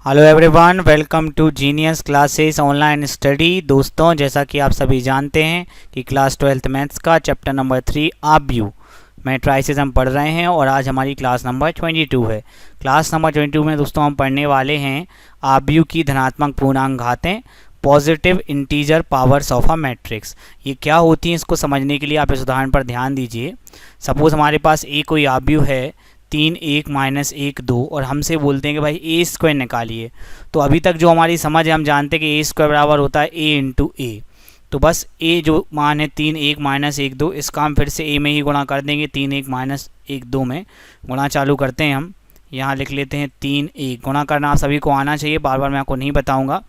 Hello everyone, welcome to genius classes online study. दोस्तों, जैसा कि आप सभी जानते हैं कि क्लास 12th मैथ्स का चैप्टर नंबर 3 आव्यूह मैट्राइसेस हम पढ़ रहे हैं और आज हमारी क्लास नंबर 22 है। क्लास नंबर 22 में दोस्तों हम पढ़ने वाले हैं आव्यूह की धनात्मक पूर्णांक घातें, positive integer powers of a matrix. ये क्या होती हैं, इसको समझने के लिए आप इस उदाहरण पर ध्यान दीजिए। सपोज हमारे पास एक कोई आव्यूह है 3 1 माइनस 1 2 और हमसे बोलते हैं कि भाई ए स्क्वायर निकालिए। तो अभी तक जो हमारी समझ है, हम जानते हैं कि ए स्क्वायर बराबर होता है ए इंटू ए। तो बस ए जो मान है 3 1 माइनस 1 2, इसका हम फिर से ए में ही गुणा कर देंगे। 3 1 माइनस 1 2 में गुणा चालू करते हैं हम। यहाँ लिख लेते हैं 3 1। गुणा करना आप सभी को आना चाहिए, बार बार मैं आपको नहीं बताऊँगा।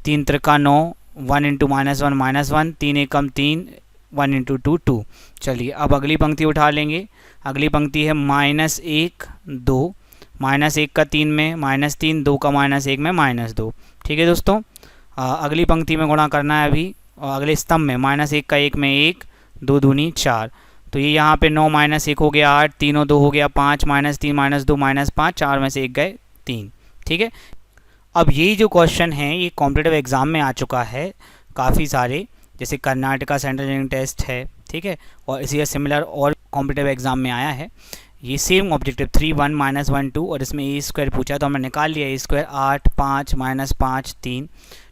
3 त्रिका 9, 1 इंटू -1 -1, 3 एकम 3, 1 इंटू 2 2। चलिए अब अगली पंक्ति उठा लेंगे। अगली पंक्ति है -1 2, -1 का 3 में -3, 2 का -1 में -2। ठीक है दोस्तों, अगली पंक्ति में गुणा करना है अभी। और अगले स्तंभ में -1 का 1 में 1, 2 दूनी 4। तो ये यहाँ पे 9 -1 हो गया 8, 3 और 2 हो गया 5, -3 -2 -5, 4 में से 1 गए 3। ठीक है, अब यही जो क्वेश्चन है ये कॉम्पिटिटिव एग्जाम में आ चुका है काफ़ी सारे, जैसे कर्नाटका सेंट्रल इंजीनियरिंग टेस्ट है। ठीक है, और इसी सिमिलर और कॉम्पिटिटिव एग्जाम में आया है ये सेम ऑब्जेक्टिव 3 1 -1 2, और इसमें ए स्क्वायर पूछा तो हमने निकाल लिया ए स्क्वायर 8 5 -5 3।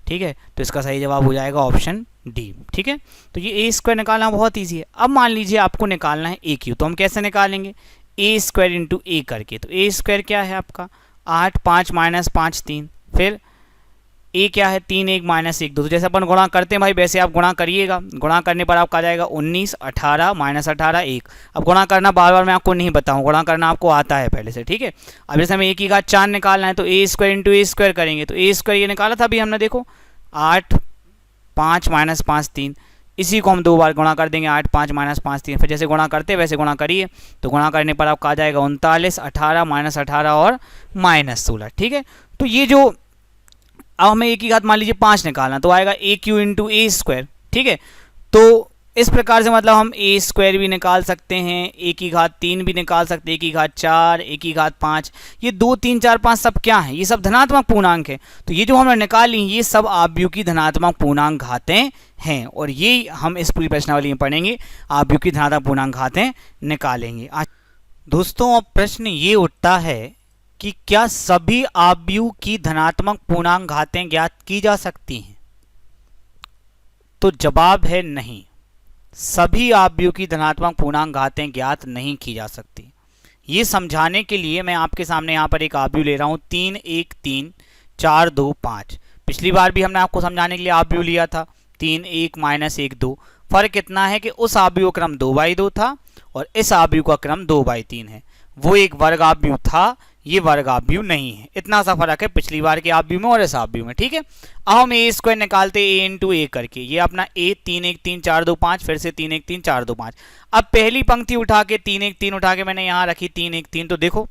ठीक है, तो इसका सही जवाब हो जाएगा ऑप्शन डी। ठीक है, तो ये ए स्क्वायर निकालना बहुत ईजी है। अब मान लीजिए आपको निकालना है ए क्यू, तो हम कैसे निकालेंगे? ए स्क्वायर इंटू ए करके। तो ए स्क्वायर क्या है आपका 8 5 -5 3, फिर ए क्या है 3 1 -1 2। तो जैसे अपन गुणा करते हैं भाई वैसे आप गुणा करिएगा। गुणा करने पर आपका आ जाएगा 19 18 -18 1। अब गुणा करना बार बार मैं आपको नहीं बताऊँ, गुणा करना आपको आता है पहले से। ठीक है, अब जैसे हमें ए की घात 4 निकालना है तो ए स्क्वायर इंटू ए स्क्वायर करेंगे। तो ए स्क्वायर ये निकाला था अभी हमने, देखो 8 5 -5 3। इसी को हम 2 बार गुणा कर देंगे, 8 5 -5 3। फिर जैसे गुणा करते वैसे गुणा करिए। तो गुणा करने पर आपका आ जाएगा 39 18 -18 और -16। ठीक है, तो ये जो अब हमें ए की घात मान लीजिए 5 निकालना, तो आएगा A Q into A square. ठीक है, तो इस प्रकार से मतलब हम ए स्क्वायर भी निकाल सकते हैं, ए की घात 3 भी निकाल सकते हैं, ए की घात 4, ए की घात 5। ये 2 3 4 5 सब क्या है? ये सब धनात्मक पूर्णांक है। तो ये जो हमने निकाली ये सब आव्यूह की धनात्मक पूर्णांक घातें हैं, और ये हम इस पूरी प्रश्नावली में पढ़ेंगे, आव्यूह की धनात्मक पूर्णांक घातें निकालेंगे। दोस्तों, अब प्रश्न ये उठता है कि क्या सभी आव्यूह की धनात्मक पूर्णांक घातें ज्ञात की जा सकती हैं? तो जवाब है नहीं, सभी आव्यूह की धनात्मक पूर्णांक घातें ज्ञात नहीं की जा सकती। ये समझाने के लिए मैं आपके सामने यहाँ पर एक आव्यूह ले रहा हूँ 3 1 3 4 2 5। पिछली बार भी हमने आपको समझाने के लिए आव्यूह लिया था 3 1 -1 2। फर्क इतना है कि उस आव्यूह का क्रम 2/2 था और इस आव्यूह का क्रम 2/3 है। वो एक वर्ग आव्यूह था, ये वर्ग आव्यूह नहीं है। इतना सा फर्क है पिछली बार के आव्यूह में और इस आव्यूह में। ठीक है, अब हम ए स्क्वायर निकालते ए इंटू ए करके। ये अपना ए 3 1 3 4 2 5, फिर से 3 1 3 4 2 5। अब पहली पंक्ति उठा के 3 1 3 उठा के मैंने यहाँ रखी 3 1 3। तो देखो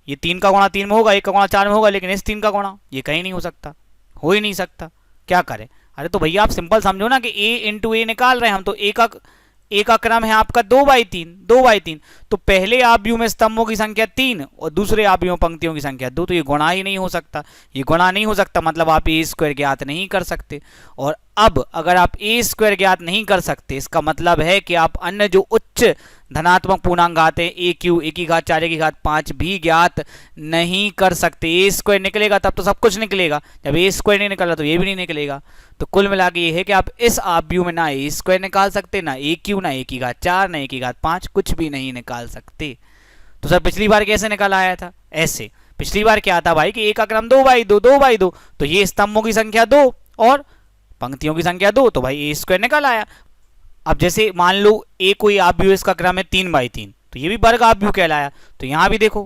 ये 3 का गुणा 3 में होगा, 1 का गुणा 4 में होगा, लेकिन इस 3 का गुणा ये कहीं नहीं हो सकता, हो ही नहीं सकता। क्या करें? अरे तो भैया आप सिंपल समझो ना कि ए इंटू ए निकाल रहे हैं हम, तो ए का क्रम है आपका 2/3। तो पहले आव्यूह में स्तंभों की संख्या 3 और दूसरे आव्यूह में पंक्तियों की संख्या 2। तो ये गुणा ही नहीं हो सकता। ये गुणा नहीं हो सकता मतलब आप ए स्क्वायर ज्ञात नहीं कर सकते। और अब अगर आप ए स्क्वायर ज्ञात नहीं कर सकते, इसका मतलब है कि आप अन्य जो उच्च धनात्मक पूर्णांक घात है ए क्यू, ए की घात 4, ए की घात 5 भी ज्ञात नहीं कर सकते। ए स्क्वायर निकलेगा तब तो सब कुछ निकलेगा, जब ए स्क्वायर नहीं निकला तो ये भी नहीं निकलेगा। तो कुल मिला के ये है कि आप इस आव्यूह में ना ए स्क्वायर निकाल सकते, ना ए क्यू, ना ए की घात 4, ना ए की घात 5, कुछ भी नहीं निकाल सकते। तो सर पिछली बार कैसे निकल आया था? ऐसे पिछली बार क्या था भाई कि ए का क्रम 2/2, तो ये स्तंभों की संख्या 2 और पंक्तियों की संख्या 2, तो भाई ए स्क्वायर निकल आया। अब जैसे मान लो ए कोई आव्यूह इसका क्रम है 3/3, तो ये भी वर्ग आव्यूह कहलाया। तो यहाँ भी देखो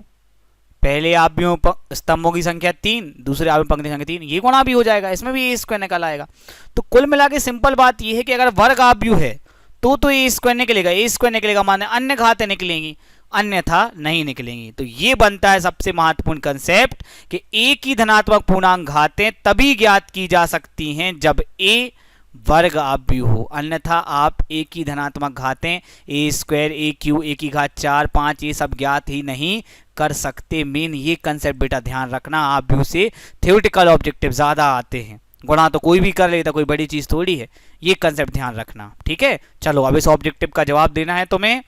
पहले आव्यूह स्तंभों की संख्या 3, दूसरे आव्यूह पंक्ति संख्या 3, ये गुणा भी हो जाएगा, इसमें भी ए स्क्वायर निकल आएगा। तो कुल मिला के सिंपल बात ये है कि अगर वर्ग आव्यूह है तो ए स्क्वायर निकलेगा, ए स्क्वायर निकलेगा माने अन्य घातें निकलेंगी, अन्यथा नहीं निकलेंगी। तो ये बनता है सबसे महत्वपूर्ण कंसेप्ट कि ए की धनात्मक पूर्णांक घातें तभी ज्ञात की जा सकती हैं जब ए वर्ग अवयव हो, अन्यथा आप ए की धनात्मक घातें ए स्क्वायर ए क्यू ए की घात 4 5 ये सब ज्ञात ही नहीं कर सकते। मेन ये कंसेप्ट बेटा ध्यान रखना, अवयव से थ्योरेटिकल ऑब्जेक्टिव ज़्यादा आते हैं, गुणा तो कोई भी कर लेता, कोई बड़ी चीज़ थोड़ी है, ये कंसेप्ट ध्यान रखना, ठीक है। चलो अब इस ऑब्जेक्टिव का जवाब देना है तुम्हें।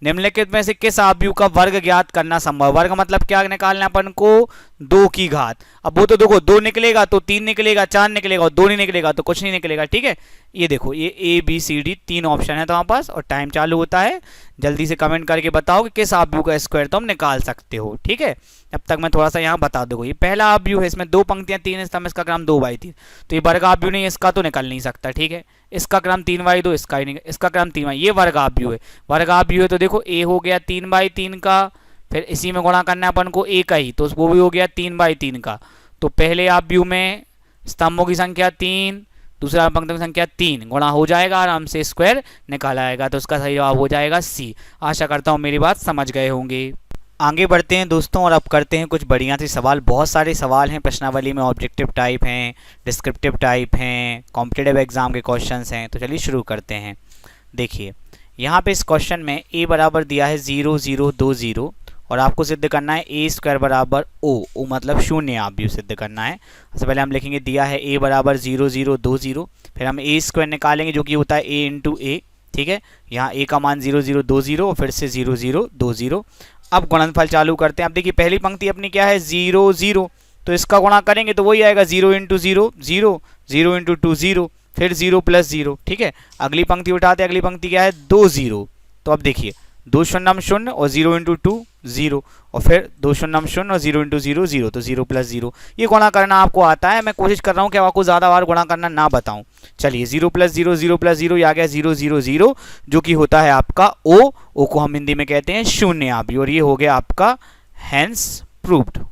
निम्नलिखित में से किस अवयव का वर्ग ज्ञात करना संभव। वर्ग मतलब क्या निकालना अपन को, 2 की घात। अब वो तो देखो 2 निकलेगा तो 3 निकलेगा, 4 निकलेगा और 2 नहीं निकलेगा तो कुछ नहीं निकलेगा, ठीक है। ये देखो ये A B C D 3 option है तुम्हारे पास और टाइम चालू होता है। जल्दी से कमेंट करके बताओ कि किस अवयव का स्क्वायर तुम निकाल सकते हो, ठीक है। अब तक मैं थोड़ा सा यहाँ बता दूंगा। ये पहला अवयव है, इसमें 2 पंक्तियां 3 स्तंभ, इसका क्रम 2/3, तो ये वर्ग अवयव नहीं, इसका तो निकल नहीं सकता, ठीक है। इसका क्रम 3/2, इसका ही नहीं, इसका क्रम 3, ये वर्ग अवयव है। वर्ग अवयव है तो देखो ए हो गया 3/3 का, फिर इसी में गुणा करना है अपन को ए का ही, तो वो भी हो गया 3/3 का। तो पहले अवयव में स्तंभों की संख्या 3, दूसरा पंक्ति की संख्या 3, गुणा हो जाएगा, आराम से स्क्वायर निकाला आएगा, तो उसका सही जवाब हो जाएगा सी। आशा करता हूँ मेरी बात समझ गए होंगे। आगे बढ़ते हैं दोस्तों और अब करते हैं कुछ बढ़िया से सवाल। बहुत सारे सवाल हैं प्रश्नावली में, ऑब्जेक्टिव टाइप हैं, डिस्क्रिप्टिव टाइप हैं, कॉम्पिटिटिव एग्जाम के क्वेश्चंस हैं। तो चलिए शुरू करते हैं। देखिए यहाँ पे इस क्वेश्चन में a बराबर दिया है 0 0 2 0 और आपको सिद्ध करना है ए स्क्वायर बराबर ओ मतलब शून्य अवयव सिद्ध करना है। सबसे पहले हम लिखेंगे दिया है a बराबर 0 0 2 0, फिर हम ए स्क्वायर निकालेंगे जो कि होता है a इंटू ए, ठीक है। यहाँ a का मान 0 0 2 0 और फिर से 0 0 2 0। अब गुणनफल चालू करते हैं। अब देखिए पहली पंक्ति अपनी क्या है 0 0, तो इसका गुणा करेंगे तो वही आएगा 0 इंटू 0 0, 0 इंटू 2 0, फिर 0 प्लस 0, ठीक है। अगली पंक्ति उठाते हैं, अगली पंक्ति क्या है 2 0, तो अब देखिए 2 शून्यम 0 और 0 इंटू 2 0 और फिर 2 शून्यम 0 और 0 इंटू 0 0, तो 0 प्लस 0। ये गुणा करना आपको आता है, मैं कोशिश कर रहा हूँ कि आपको ज़्यादा बार गुणा करना ना बताऊँ। चलिए 0 प्लस 0 0 प्लस 0 ये आ गया 0 0 0, जो कि होता है आपका ओ को हम हिंदी में कहते हैं शून्य अवयव, और ये हो गया आपका हैंस प्रूव्ड।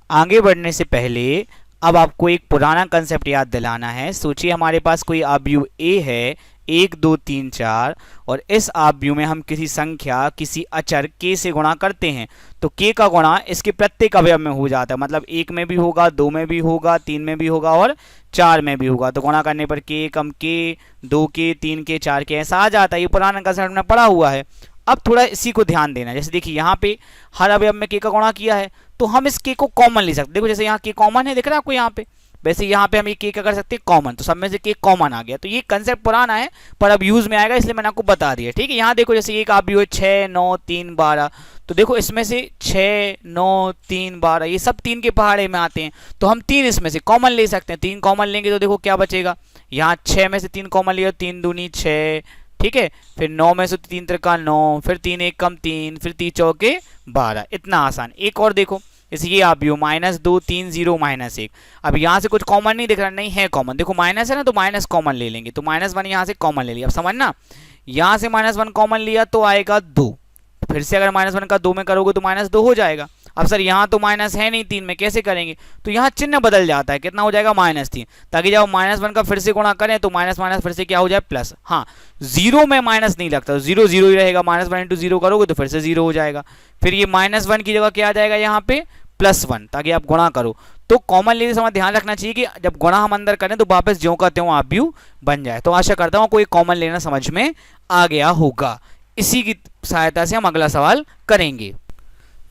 आगे बढ़ने से पहले अब आपको एक पुराना कंसेप्ट याद दिलाना है। सोचिए हमारे पास कोई अवयव a है 1 2 3 4 और इस अवयव में हम किसी संख्या किसी अचर k से गुणा करते हैं, तो k का गुणा इसके प्रत्येक अवयव में हो जाता है, मतलब 1 में भी होगा, 2 में भी होगा, 3 में भी होगा और 4 में भी होगा। तो गुणा करने पर k कम k 2 k 3 k 4 k ऐसा आ जाता है। ये पुराना कंसेप्ट में पढ़ा हुआ है। अब थोड़ा इसी को ध्यान देना, जैसे देखिए यहाँ पे हर अवयव में k का गुणा किया है तो हम इस k को कॉमन ले सकते हैं। देखो जैसे यहाँ k कॉमन है, दिख रहा है आपको यहाँ पे, वैसे यहाँ पे हम ये k क्या कर सकते हैं कॉमन, तो सब में से k कॉमन आ गया। तो ये कंसेप्ट पुराना है पर अब यूज में आएगा, इसलिए मैंने आपको बता दिया, ठीक है। यहाँ देखो जैसे एक अवयव है 6 9 3 12, तो देखो इसमें से 6 9 3 12 ये सब 3 के पहाड़े में आते हैं, तो हम 3 इसमें से कॉमन ले सकते हैं। 3 कॉमन लेंगे तो देखो क्या बचेगा, यहाँ 6 में से 3 कॉमन लिया, 3 दूनी 6, ठीक है। फिर 9 में से 3 त्रिका 9, फिर 3 1 कम 3, फिर 3 चौके 12। इतना आसान। एक और देखो जैसे ये अवयव -2 3 0 -1, अब यहाँ से कुछ कॉमन नहीं दिख रहा, नहीं है कॉमन, देखो माइनस है ना तो माइनस कॉमन ले लेंगे, तो -1 यहाँ से कॉमन ले लिया। अब समझना, यहाँ से -1 कॉमन लिया तो आएगा 2, फिर से अगर -1 का 2 में करोगे तो -2 हो जाएगा। अब सर यहाँ तो माइनस है नहीं 3 में, कैसे करेंगे, तो यहाँ चिन्ह बदल जाता है, कितना हो जाएगा -3, ताकि जब -1 का फिर से गुणा करें तो माइनस माइनस फिर से क्या हो जाए प्लस। हाँ 0 में माइनस नहीं लगता, 0 0 ही रहेगा, -1 इंटू 0 करोगे तो फिर से 0 हो जाएगा, फिर ये -1 की जगह क्या आ जाएगा यहाँ पे +1, ताकि आप गुणा करो। तो कॉमन लेते समय ध्यान रखना चाहिए कि जब गुणा हम अंदर करें तो वापस ज्यों का त्यों अवयव बन जाए। तो आशा करता हूँ कोई कॉमन लेना समझ में आ गया होगा। इसी की सहायता से हम अगला सवाल करेंगे।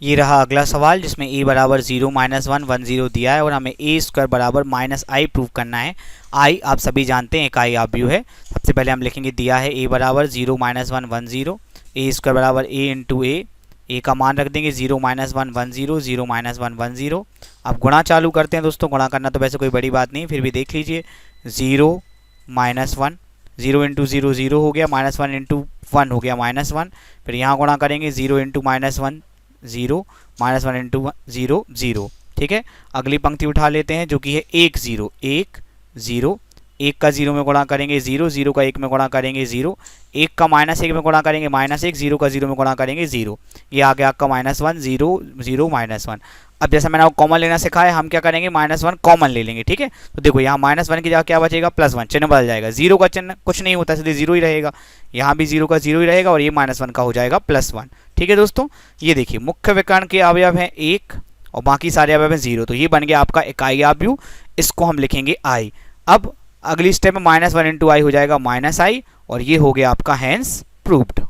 ये रहा अगला सवाल जिसमें a बराबर 0 -1 1 0 दिया है और हमें a स्क्वायर बराबर -i प्रूव करना है। i आप सभी जानते हैं इकाई अवयव है। सबसे पहले हम लिखेंगे दिया है a बराबर 0 -1 1 0, a स्क्वायर बराबर a इंटू a का मान रख देंगे 0 -1 1 0 0 -1 1 0। अब गुणा चालू करते हैं दोस्तों। गुणा करना तो वैसे कोई बड़ी बात नहीं, फिर भी देख लीजिए 0 -1, 0 इंटू 0 0 हो गया, -1 इंटू 1 हो गया -1, फिर यहाँ गुणा करेंगे 0 इंटू -1 0, -1 इंटू 0 0, ठीक है। अगली पंक्ति उठा लेते हैं जो कि है 1 0 1 0, 1 का 0 में गुणा करेंगे 0, 0 का 1 में गुणा करेंगे 0, 1 का -1 में गुणा करेंगे -1, 0 का 0 में गुणा करेंगे 0, ये आ गया आपका -1 0 0 -1। अब जैसा मैंने आपको कॉमन लेना सिखाया, हम क्या करेंगे -1 कॉमन ले लेंगे, ठीक है। तो देखो यहाँ -1 की जगह क्या बचेगा +1, चिन्ह बदल जाएगा, 0 का चिन्ह कुछ नहीं होता, सीधे 0 ही रहेगा, यहाँ भी 0 का 0 ही रहेगा और ये -1 का हो जाएगा +1, ठीक है दोस्तों। ये देखिए मुख्य विकर्ण के अवयव हैं 1 और बाकी सारे अवयव हैं 0, तो ये बन गया आपका इकाई अवयव, इसको हम लिखेंगे i। अब अगली स्टेप में -1 इंटू आई हो जाएगा -i, और ये हो गया आपका हैंस प्रूव्ड।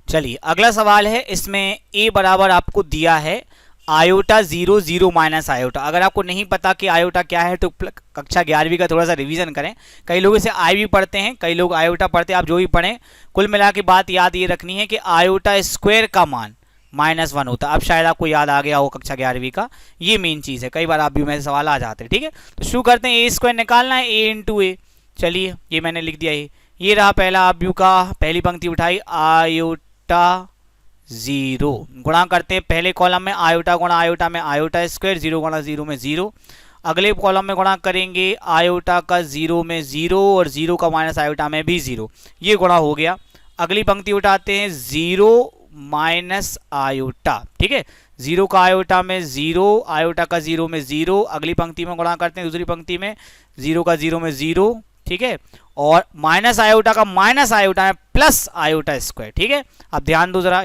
चलिए अगला सवाल है, इसमें a बराबर आपको दिया है आयोटा 0 0 माइनस आयोटा। अगर आपको नहीं पता कि आयोटा क्या है तो कक्षा 11वीं का थोड़ा सा रिवीजन करें। कई लोग इसे आई भी पढ़ते हैं, कई लोग आयोटा पढ़ते हैं, आप जो भी पढ़ें, कुल मिला के बात याद ये रखनी है कि आयोटा स्क्वायर का मान -1 होता है। अब शायद आपको याद आ गया हो कक्षा 11वीं का, ये मेन चीज़ है, कई बार आप भी में सवाल आ जाते हैं। ठीक है, तो शुरू करते हैं। ए स्क्वायर निकालना है, a इंटू ए। चलिए ये मैंने लिख दिया, ये रहा पहला आप व्यू का, पहली पंक्ति उठाई, आयोटा 0 गुणा करते हैं पहले कॉलम में, आयोटा गुणा आयोटा में आयोटा स्क्वायर, 0 गुणा 0 में 0। अगले कॉलम में गुणा करेंगे आयोटा का 0 में 0 और 0 का माइनस आयोटा में भी 0, ये गुणा हो गया। अगली पंक्ति उठाते हैं, 0 माइनस आयोटा। ठीक है, 0 का आयोटा में 0, आयोटा का 0 में 0। अगली पंक्ति में गुणा करते हैं, दूसरी पंक्ति में 0 का 0 में 0। ठीक है, और माइनस आयोटा का माइनस आयोटा में प्लस आयोटा स्क्वायर। ठीक है, अब ध्यान दो जरा,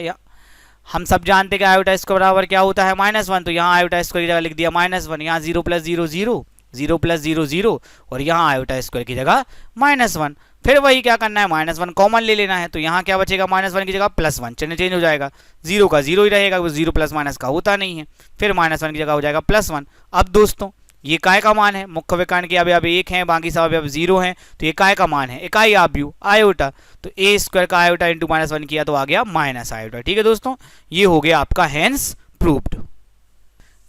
हम सब जानते हैं कि आयोटा स्क्वायर बराबर क्या होता है -1, तो यहाँ आयोटा स्क्वायर की जगह लिख दिया -1। यहाँ 0 प्लस 0 0, 0 प्लस 0 0, और यहाँ आयोटा स्क्वायर की जगह -1। फिर वही क्या करना है, -1 कॉमन ले लेना है, तो यहाँ क्या बचेगा, -1 की जगह +1, चिन्ह चेंज हो जाएगा, 0 का 0 ही रहेगा, 0 प्लस माइनस का होता नहीं है। फिर -1 की जगह हो जाएगा +1। अब दोस्तों ये काय का मान है, मुख्य विकर्ण के अवयव 1 है, बाकी सब अवयव 0 हैं, तो ये काय का मान है, इकाई आव्यूह आयोटा, तो a स्क्वायर का आयोटा इंटू -1 किया तो आ गया माइनस आयोटा। ठीक है दोस्तों, ये हो गया आपका हैंस प्रूव्ड।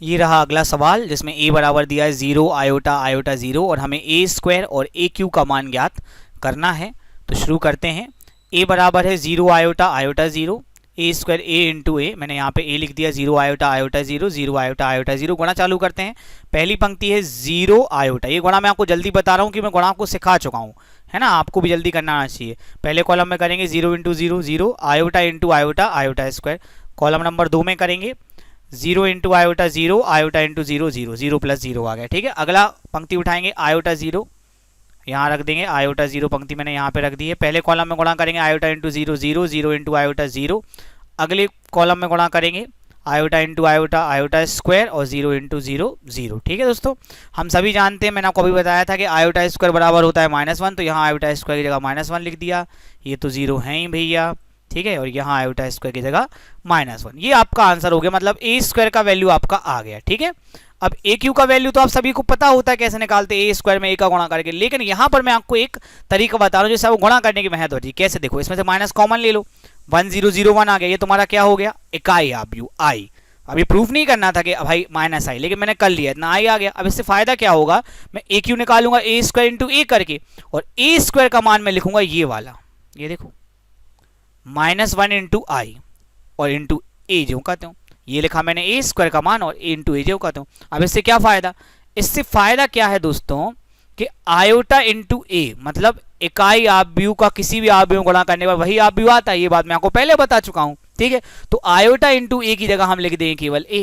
ये रहा अगला सवाल, जिसमें a बराबर दिया है 0 आयोटा आयोटा 0, और हमें a स्क्वायर और a क्यू का मान ज्ञात करना है। तो शुरू करते हैं। a बराबर है 0 iota iota 0, A square a into A, मैंने यहाँ पे a लिख दिया, 0 आयोटा आयोटा 0, 0 आयोटा आयोटा 0। गुणा चालू करते हैं। पहली पंक्ति है 0 आयोटा, ये गुणा मैं आपको जल्दी बता रहा हूँ कि मैं गुणा आपको सिखा चुका हूँ, है ना, आपको भी जल्दी करना आना चाहिए। पहले कॉलम में करेंगे 0 into 0 0, iota into iota iota square. Column number 2 में करेंगे 0 into iota 0, iota into 0 0, 0 plus 0 आ गया। ठीक है, अगला पंक्ति उठाएंगे, आयोटा 0 यहाँ रख देंगे, आयोटा 0 पंक्ति मैंने यहाँ पे रख दी है। पहले कॉलम में गुणा करेंगे आयोटा इंटू 0 0, 0 इंटू आयोटा 0। अगले कॉलम में गुणा करेंगे iota into iota iota square, और 0 इंटू 0 0। ठीक है दोस्तों, हम सभी जानते हैं, मैंने आपको अभी बताया था कि आयोटा स्क्वायर बराबर होता है -1, तो यहाँ आयोटा स्क्वायर की जगह -1 लिख दिया, ये तो 0 है ही भैया। ठीक है, और यहाँ आयोटा स्क्वायर की जगह -1, ये आपका आंसर हो गया, मतलब a स्क्वायर का वैल्यू आपका आ गया। ठीक है, अब ए क्यू का वैल्यू तो आप सभी को पता होता है कैसे निकालते हैं, a स्क्वायर में a का गुणा करके, लेकिन यहाँ पर मैं आपको एक तरीका बता रहा हूँ जिससे वो गुणा करने की महत्व होती है। कैसे, देखो, इसमें से माइनस कॉमन ले लो, 1 0 0 1 आ गया, ये तुम्हारा क्या हो गया, इकाई आव्यूह आई। अभी प्रूफ नहीं करना था कि भाई माइनस आई, लेकिन मैंने कर लिया, इतना आई आ गया। अब इससे फायदा क्या होगा, मैं ए क्यू निकालूंगा a स्क्वायर इंटू ए करके, और a स्क्वायर का मान मैं लिखूंगा ये वाला, ये देखो -1 इंटू आई और इंटू ए जो कहते हो, ये लिखा मैंने a स्क्वायर का मान और a इंटू ए जो कहते हो। अब इससे क्या फायदा, इससे फायदा क्या है दोस्तों कि आयोटा इंटू ए, मतलब इकाई आव्यूह का किसी भी आव्यूह गुणा करने पर वही आव्यूह आता है, ये बात मैं आपको पहले बता चुका हूं। ठीक है, तो आयोटा इंटू ए की जगह हम लिख देंगे केवल a,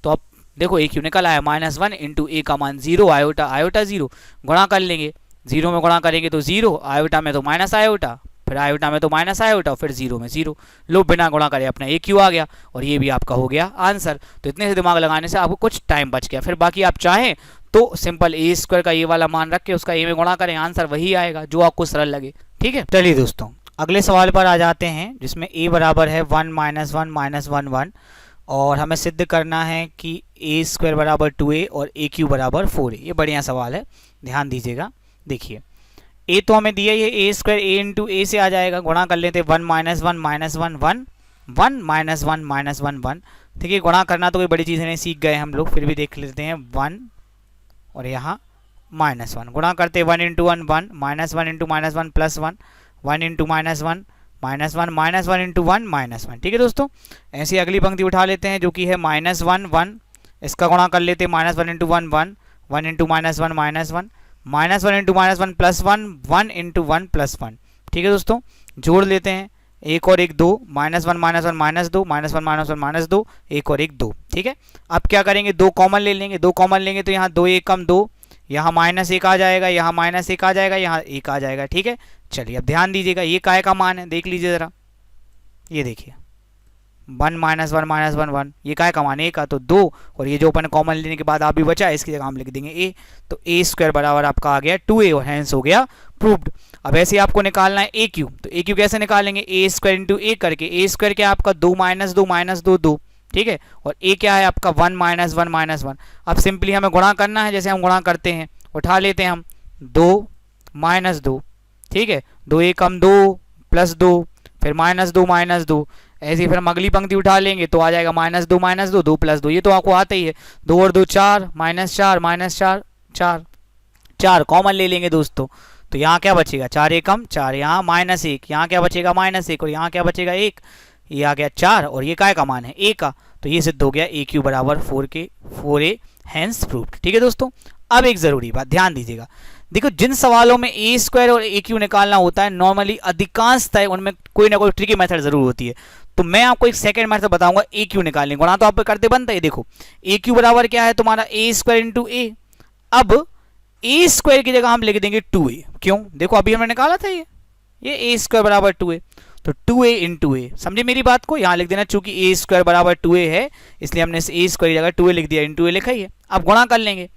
तो अब देखो a क्यों निकल आया, -1 इंटू ए का मान 0 आयोटा आयोटा 0, गुणा कर लेंगे, 0 में गुणा करेंगे तो 0, आयोटा में तो माइनस आयोटा, फिर आयोटा में तो माइनस आयोटा, फिर 0 में 0, लो बिना गुणा करे अपना ए क्यू आ गया, और ये भी आपका हो गया आंसर। तो इतने से दिमाग लगाने से आपको कुछ टाइम बच गया। फिर बाकी आप चाहें तो सिंपल a स्क्वायर का ये वाला मान रख के उसका a में गुणा करें, आंसर वही आएगा जो आपको सरल लगे। ठीक है, चलिए दोस्तों अगले सवाल पर आ जाते हैं, जिसमें a बराबर है 1 -1 -1 1, और हमें सिद्ध करना है कि a स्क्वायर बराबर 2a और a क्यू बराबर 4a। ये बढ़िया सवाल है, ध्यान दीजिएगा। देखिए a तो हमें दिया, ये a स्क्वायर a इंटू ए से आ जाएगा, गुणा कर लेते 1 -1 -1 1 1 -1 -1 1। ठीक है, गुणा करना तो कोई बड़ी चीज़ नहीं, सीख गए हम लोग, फिर भी देख लेते हैं 1 और यहाँ -1, गुणा करते 1 इंटू 1 1, -1 इंटू -1 +1, 1 इंटू -1 -1 -1 इंटू 1 -1। ठीक है दोस्तों, ऐसी अगली पंक्ति उठा लेते हैं जो कि है -1 1, इसका गुणा कर लेते हैं -1 इंटू 1 1, 1 इंटू -1 -1, -1 इंटू -1 +1, 1 इंटू 1 +1। ठीक है दोस्तों, जोड़ लेते हैं, एक और एक 2, -1 -1 -2, -1 -1 -2, एक और एक 2। ठीक है, अब क्या करेंगे, 2 कॉमन ले लेंगे, 2 कॉमन लेंगे तो यहाँ 2 1 कम 2, यहाँ -1 आ जाएगा, यहाँ -1 आ जाएगा, यहाँ 1 आ जाएगा। ठीक है, चलिए अब ध्यान दीजिएगा, ये काय का मान है, देख लीजिए ज़रा, ये देखिए 1 माइनस 1 माइनस 1 1, ये क्या है का मान ए का, तो 2, और ये जो अपन कॉमन लेने के बाद आप भी बचा है इसकी जगह हम लिख देंगे ए, तो ए स्क्वायर बराबर आपका आ गया 2a और हैंस हो गया प्रूव्ड। अब ऐसे आपको निकालना है ए क्यू, तो ए क्यू कैसे निकालेंगे, ए स्क्वायर इंटू ए करके, ए स्क्वायर क्या है आपका 2 माइनस 2 माइनस 2 2, ठीक है, और ए क्या है आपका 1 माइनस 1 माइनस 1। अब सिंपली हमें गुणा करना है, जैसे हम गुणा करते हैं, उठा लेते हैं हम 2 माइनस 2, ठीक है, 2 एक कम 2 प्लस 2, फिर माइनस 2 माइनस 2, ऐसे ही फिर हम अगली पंक्ति उठा लेंगे तो आ जाएगा माइनस 2 माइनस 2 2 प्लस 2, ये तो आपको आता ही है, 2 और 2 4 माइनस 4 माइनस 4 4 4 कॉमन ले लेंगे दोस्तों, तो यहाँ क्या बचेगा 4 एक कम 4, यहाँ माइनस 1, यहाँ क्या बचेगा माइनस 1, और यहाँ क्या बचेगा 1, ये आ गया 4, और ये काय का मान है ए का, तो ये सिद्ध हो गया ए क्यू बराबर 4a हैंस प्रूव्ड। ठीक है दोस्तों, अब एक जरूरी बात ध्यान दीजिएगा, देखो जिन सवालों में ए स्क्वायर और ए क्यू निकालना होता है नॉर्मली अधिकांशतः उनमें कोई ना कोई ट्रिकी मेथड जरूर होती है, तो मैं आपको एक सेकंड मेथड बताऊंगा ए क्यू निकालने, गुणा तो आप करते बनता है। देखो ए क्यू बराबर क्या है तुम्हारा ए स्क्वायर इंटू ए, अब ए स्क्वायर की जगह हम लिख देंगे 2a, क्यों, देखो अभी हमने निकाला था ये ए स्क्वायर बराबर 2a, तो 2a इंटू ए, समझे मेरी बात को, यहाँ लिख देना, चूंकि ए स्क्वायर बराबर 2a है इसलिए हमने इस ए स्क्वायर की जगह 2a लिख दिया, इंटू ए लिखा ही है। अब गुणा कर लेंगे,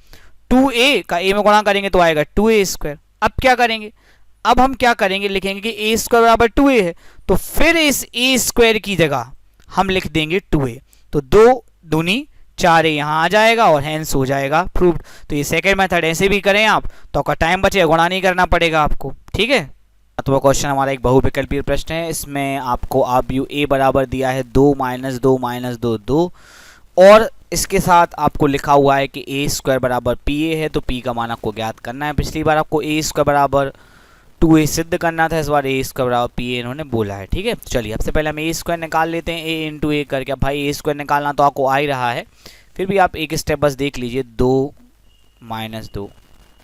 2a का a में गुणा करेंगे तो आएगा 2a स्क्वायर। अब क्या करेंगे, अब हम क्या करेंगे, लिखेंगे कि a स्क्वायर बराबर 2a है, तो फिर इस a स्क्वायर की जगह हम लिख देंगे 2a, तो 2 दूनी 4a यहाँ आ जाएगा और हैंस हो जाएगा प्रूव्ड। तो ये सेकंड मेथड ऐसे भी करें आप तो आपका टाइम बचेगा, गुणा नहीं करना पड़ेगा आपको। ठीक है, तो क्वेश्चन हमारा एक बहुविकल्पीय प्रश्न है, इसमें आपको आव्यूह a बराबर दिया है 2 माइनस 2 माइनस 2 2, और इसके साथ आपको लिखा हुआ है कि a स्क्वायर बराबर pa है, तो p का मान आपको ज्ञात करना है। पिछली बार आपको a स्क्वायर बराबर 2a सिद्ध करना था, इस बार a स्क्वायर बराबर pa इन्होंने बोला है। ठीक है, चलिए सबसे पहले हम a स्क्वायर निकाल लेते हैं, a इंटू ए करके। अब भाई a स्क्वायर निकालना तो आपको आ ही रहा है, फिर भी आप एक स्टेप बस देख लीजिए, 2 माइनस 2,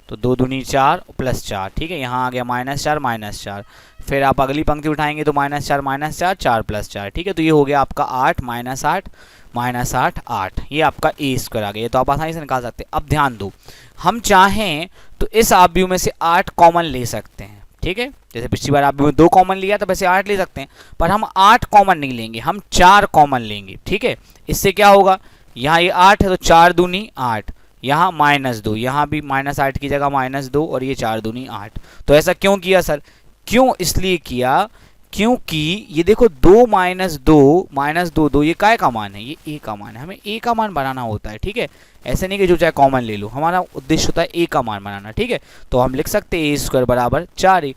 तो 2 दूनी 4 प्लस 4, ठीक है, यहाँ आ गया माइनस 4 माइनस 4, फिर आप अगली पंक्ति उठाएंगे तो माइनस 4 माइनस 4 4 प्लस 4, ठीक है, तो ये हो गया आपका 8 माइनस 8 माइनस 8 8, ये आपका ए स्क्वायर आ गया, तो आप आसानी से निकाल सकते हैं। अब ध्यान दो, हम चाहें तो इस आव्यूह में से 8 कॉमन ले सकते हैं, ठीक है, जैसे पिछली बार आव्यूह में 2 कॉमन लिया तो वैसे 8 ले सकते हैं, पर हम 8 कॉमन नहीं लेंगे, हम 4 कॉमन लेंगे। ठीक है, इससे क्या होगा, यहाँ ये 8 है तो 4 दूनी 8, यहाँ माइनस 2, यहाँ भी माइनस 8 की जगह माइनस 2, और ये 4 दूनी 8। तो ऐसा क्यों किया सर, क्यों इसलिए किया क्योंकि ये देखो 2 माइनस 2 2, ये काय का मान है, ये ए का मान है, हमें ए का मान बनाना होता है। ठीक है, ऐसे नहीं कि जो चाहे कॉमन ले लो, हमारा उद्देश्य होता है ए का मान बनाना। ठीक है, तो हम लिख सकते हैं ए स्क्वायर बराबर 4a।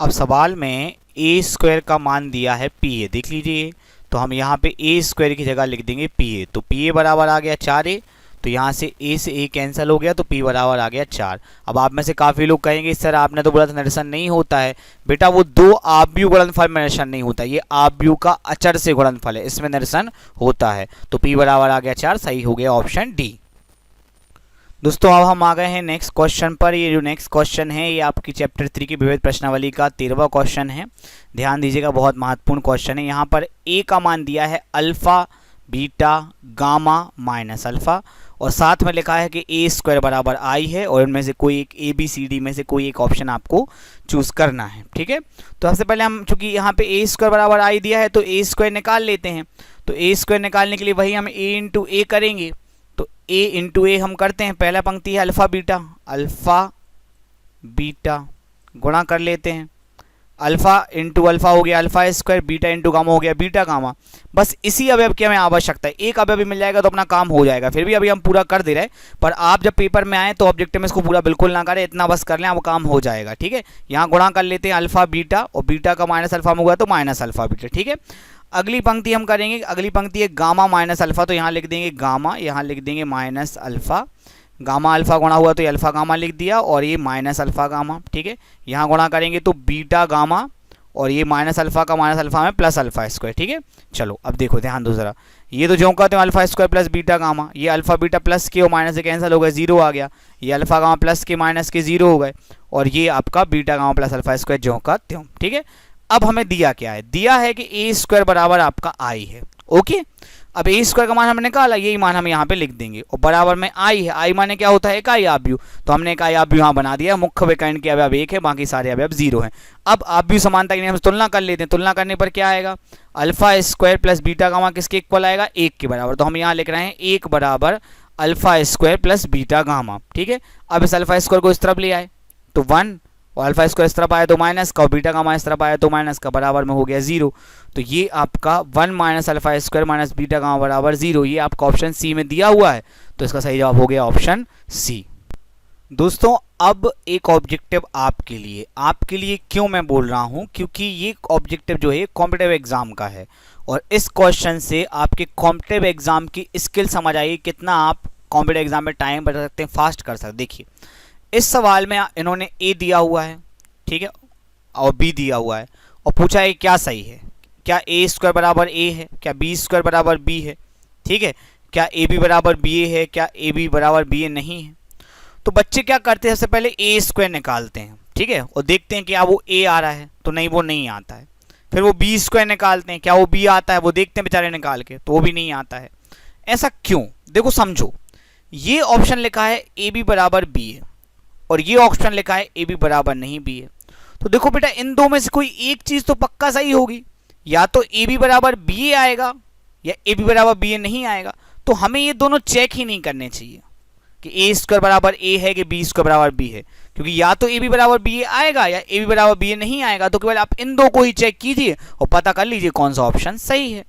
अब सवाल में ए स्क्वायर का मान दिया है pa, देख लीजिए, तो हम यहाँ पे ए स्क्वायर की जगह लिख देंगे pa, तो pa बराबर आ गया 4a, तो यहाँ से a से a कैंसिल हो गया तो p बराबर आ गया 4। अब आप में से काफ़ी लोग कहेंगे सर आपने तो बोला था निरसन नहीं होता है, बेटा वो 2 आव्यूह गुणनफल में निरसन नहीं होता, ये आव्यूह का अचर से गुणनफल है, इसमें निरसन होता है। तो p बराबर आ गया 4, सही हो गया ऑप्शन डी। दोस्तों अब हम आ गए हैं नेक्स्ट क्वेश्चन पर। ये जो नेक्स्ट क्वेश्चन है ये आपकी चैप्टर 3 की विविध प्रश्नावली का 13वां क्वेश्चन है, ध्यान दीजिएगा, बहुत महत्वपूर्ण क्वेश्चन है। यहाँ पर a का मान दिया है alpha beta gamma minus alpha, और साथ में लिखा है कि a स्क्वायर बराबर i है, और इनमें से कोई एक a b c d में से कोई एक ऑप्शन आपको चूज करना है। ठीक है, तो सबसे पहले हम चूंकि यहाँ पे a स्क्वायर बराबर i दिया है तो a स्क्वायर निकाल लेते हैं। तो a स्क्वायर निकालने के लिए वही हम a इंटू ए करेंगे, तो a इंटू ए हम करते हैं, पहला पंक्ति है अल्फ़ा बीटा गुणा कर लेते हैं, अल्फ़ा इंटू अल्फ़ा हो गया alpha square, beta into gamma हो गया बीटा गामा। बस इसी अवयव की हमें आवश्यकता है, एक अवयव भी मिल जाएगा तो अपना काम हो जाएगा। फिर भी अभी हम पूरा कर दे रहे हैं, पर आप जब पेपर में आए तो ऑब्जेक्टिव में इसको पूरा बिल्कुल ना करें, इतना बस कर लें, अब काम हो जाएगा। ठीक है, यहाँ गुणा कर लेते हैं अल्फ़ा बीटा, और बीटा का माइनस अल्फ़ा में हुआ तो माइनस अल्फ़ा बीटा। ठीक है, अगली पंक्ति हम करेंगे, अगली पंक्ति है गामा माइनस अल्फ़ा, तो यहाँ लिख देंगे गामा, यहाँ लिख देंगे माइनस अल्फ़ा, गामा अल्फ़ा गुणा हुआ तो ये अल्फ़ा गामा लिख दिया, और ये माइनस अल्फ़ा गामा। ठीक है, यहाँ गुणा करेंगे तो बीटा गामा, और ये माइनस अल्फ़ा का माइनस अल्फ़ा में प्लस अल्फ़ा स्क्वायर। ठीक है, चलो अब देखो ध्यान दो ज़रा, ये तो जो कहते हैं alpha square plus beta gamma, ये अल्फ़ा बीटा प्लस के और माइनस से कैंसिल हो गए, 0 आ गया, ये अल्फ़ा गामा प्लस के माइनस के 0 हो गए, और ये आपका beta gamma plus alpha square जो का त्यों। ठीक है, अब हमें दिया क्या है, दिया है कि a स्क्वायर बराबर आपका i है। ओके, अब ए स्क्वायर का मान हमने निकाला, यही मान हम यहाँ पे लिख देंगे और बराबर में आई है। आई माने क्या होता है, इकाई आव्यूह, तो हमने इकाई आव्यूह यहाँ बना दिया। मुख्य विकर्ण के अवयव 1 है, बाकी सारे अवयव 0 हैं। अब आव्यूह समानता के लिए हम तुलना कर लेते हैं। तुलना करने पर क्या आएगा, alpha square plus beta gamma किसके इक्वल आएगा, 1 के बराबर। तो हम यहाँ लिख रहे हैं 1 बराबर alpha square plus beta gamma. ठीक है, अब इस अल्फा स्क्वायर को इस तरफ ले आए तो 1, और अल्फा स्क्वायर इस तरफ आया तो माइनस का, और बीटा गामा इस तरफ आया तो माइनस का, बराबर में हो गया 0। तो ये आपका 1 minus alpha square minus beta gamma बराबर 0, ये आपका ऑप्शन सी में दिया हुआ है। तो इसका सही जवाब हो गया ऑप्शन सी। दोस्तों अब एक ऑब्जेक्टिव आपके लिए क्यों मैं बोल रहा हूँ, क्योंकि ये ऑब्जेक्टिव जो है कॉम्पिटिटिव एग्जाम का है, और इस क्वेश्चन से आपके कॉम्पिटिटिव एग्जाम की स्किल समझ आइए, कितना आप कॉम्पिटिटिव एग्जाम में टाइम बचा सकते हैं, फास्ट कर सकते। देखिए इस सवाल में इन्होंने ए दिया हुआ है, ठीक है, और बी दिया हुआ है, और पूछा है क्या सही है, क्या ए स्क्वायर बराबर ए है, क्या बी स्क्वायर बराबर बी है, ठीक है, क्या ए बी बराबर बी ए है, क्या ए बी बराबर बी ए नहीं है। तो बच्चे क्या करते हैं, सबसे पहले ए स्क्वायर निकालते हैं, ठीक है, और देखते हैं कि क्या वो ए आ रहा है, तो नहीं वो नहीं आता है। फिर वो बी स्क्वायर निकालते हैं, क्या वो बी आता है, वो देखते हैं बेचारे निकाल के, तो वो भी नहीं आता है। ऐसा क्यों, देखो समझो, ये ऑप्शन लिखा है ए बी बराबर बी है, और ये ऑप्शन लिखा है ए बी बराबर नहीं बी है। तो देखो बेटा इन दो में से कोई एक चीज तो पक्का सही होगी, या तो ए बी बराबर बी ए आएगा या ए बी बराबर बी ए नहीं आएगा। तो हमें ये दोनों चेक ही नहीं करने चाहिए कि ए स्क्वायर बराबर ए है कि बी स्क्वायर बराबर बी है, क्योंकि या तो ए बी बराबर बी ए आएगा या ए बी बराबर बी ए नहीं आएगा। तो केवल आप इन दो को ही चेक कीजिए और पता कर लीजिए कौन सा ऑप्शन सही है।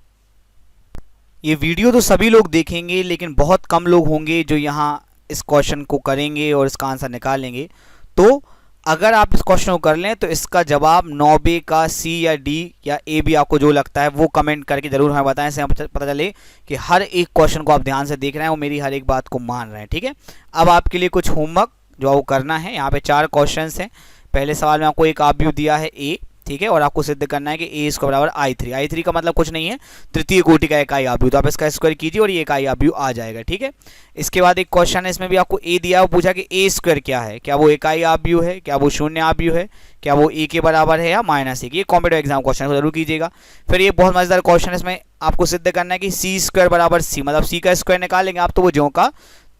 ये वीडियो तो सभी लोग देखेंगे, लेकिन बहुत कम लोग होंगे जो यहाँ इस क्वेश्चन को करेंगे और इसका आंसर निकालेंगे। तो अगर आप इस क्वेश्चन को कर लें तो इसका जवाब 9B का सी या डी या ए बी आपको जो लगता है वो कमेंट करके जरूर हमें बताएं, इससे हमें पता चले कि हर एक क्वेश्चन को आप ध्यान से देख रहे हैं और मेरी हर एक बात को मान रहे हैं। ठीक है, अब आपके लिए कुछ होमवर्क जो आपको करना है, यहाँ पे 4 क्वेश्चन हैं। पहले सवाल में आपको एक आव्यूह दिया है ए, ठीक है, और आपको सिद्ध करना है कि ए स्क्वायर बराबर I3। I3 का मतलब कुछ नहीं है, तृतीय कोटि का इकाई आव्यूह, तो आप इसका स्क्वायर कीजिए और ये इकाई आव्यूह आ जाएगा। ठीक है, इसके बाद एक क्वेश्चन है, इसमें भी आपको ए दिया, वो पूछा कि ए स्क्वायर क्या है, क्या वो इकाई आव्यूह है, क्या वो शून्य आव्यूह है, क्या वो ए के बराबर है या -1। ये कॉम्पिटिटिव एग्जाम क्वेश्चन को जरूर कीजिएगा। फिर ये बहुत मजेदार क्वेश्चन है, इसमें आपको सिद्ध करना है कि सी स्क्वायर बराबर सी, मतलब सी का स्क्वायर निकालेंगे आप तो वो ज्यों का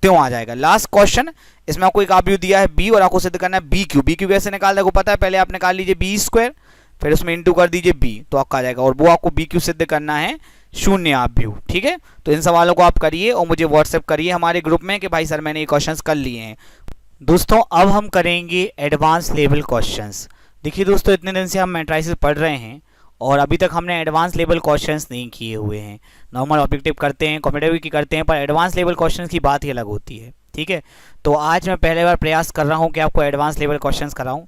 त्यों आ जाएगा। लास्ट क्वेश्चन, इसमें आपको एक आव्यूह दिया है बी और आपको सिद्ध करना है बी क्यू। बी क्यू कैसे निकालना है आपको पता है, पहले आप निकाल लीजिए बी स्क्वायर, फिर उसमें इंटू कर दीजिए बी, तो आपका आ जाएगा, और वो आपको बी क्यू सिद्ध करना है शून्य आव्यूह। ठीक है, तो इन सवालों को आप करिए और मुझे व्हाट्सएप करिए हमारे ग्रुप में कि भाई सर मैंने ये क्वेश्चंस कर लिए हैं। दोस्तों अब हम करेंगे एडवांस लेवल क्वेश्चंस। देखिए दोस्तों, इतने दिन से हम मैट्रिसेस पढ़ रहे हैं और अभी तक हमने एडवांस लेवल क्वेश्चंस नहीं किए हुए हैं। नॉर्मल ऑब्जेक्टिव करते हैं, कॉम्पिटिटिव की करते हैं, पर एडवांस लेवल क्वेश्चंस की बात ही अलग होती है। ठीक है, तो आज मैं पहले बार प्रयास कर रहा हूँ कि आपको एडवांस लेवल क्वेश्चंस कराऊँ।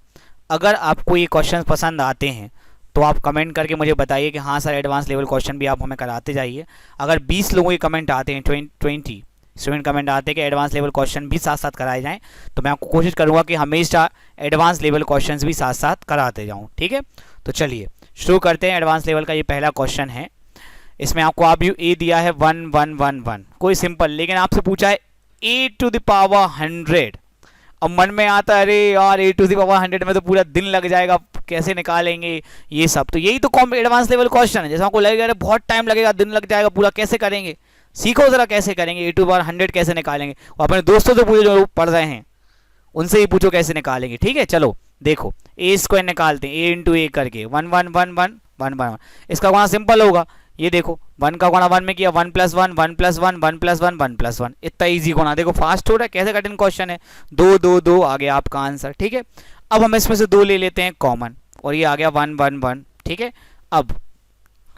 अगर आपको ये क्वेश्चन पसंद आते हैं तो आप कमेंट करके मुझे बताइए कि हाँ सर एडवांस लेवल क्वेश्चन भी आप हमें कराते जाइए। अगर 20 लोगों के कमेंट आते हैं, 20 स्टूडेंट कमेंट आते हैं कि एडवांस लेवल क्वेश्चन भी साथ साथ कराए जाएं, तो मैं आपको कोशिश करूँगा कि हमेशा एडवांस लेवल क्वेश्चन भी साथ साथ कराते जाऊँ। ठीक है, तो चलिए शुरू करते हैं। एडवांस लेवल का ये पहला क्वेश्चन है, इसमें आपको आव्यूह ए दिया है 1 1 1 1, कोई सिंपल, लेकिन आपसे पूछा है ए टू द पावर 100। अब मन में आता है अरे यार ए टू द पावर 100 में तो पूरा दिन लग जाएगा, कैसे निकालेंगे ये सब। तो यही तो एडवांस लेवल क्वेश्चन है, जैसे आपको लगेगा अरे बहुत टाइम लगेगा, दिन लग जाएगा पूरा, कैसे करेंगे, सीखो जरा कैसे करेंगे, ए टू द पावर 100 कैसे निकालेंगे। और अपने दोस्तों से पूछो जो पढ़ रहे हैं, उनसे ही पूछो कैसे निकालेंगे। ठीक है, चलो देखो ए स्क्वायर निकालते हैं, ए इंटू ए करके 1 1 1 1 1 1 1। इसका गुणा सिंपल होगा, ये देखो 1 का गुणा 1 में किया, 1 + 1 1 + 1 1 + 1 1 + 1, इतना इजी गुणा। देखो फास्ट हो रहा है, कैसे कठिन क्वेश्चन है। 2 2 2 आ गया आपका आंसर। ठीक है, अब हम इसमें से 2 ले लेते हैं कॉमन और ये आ गया 1 1 1। ठीक है, अब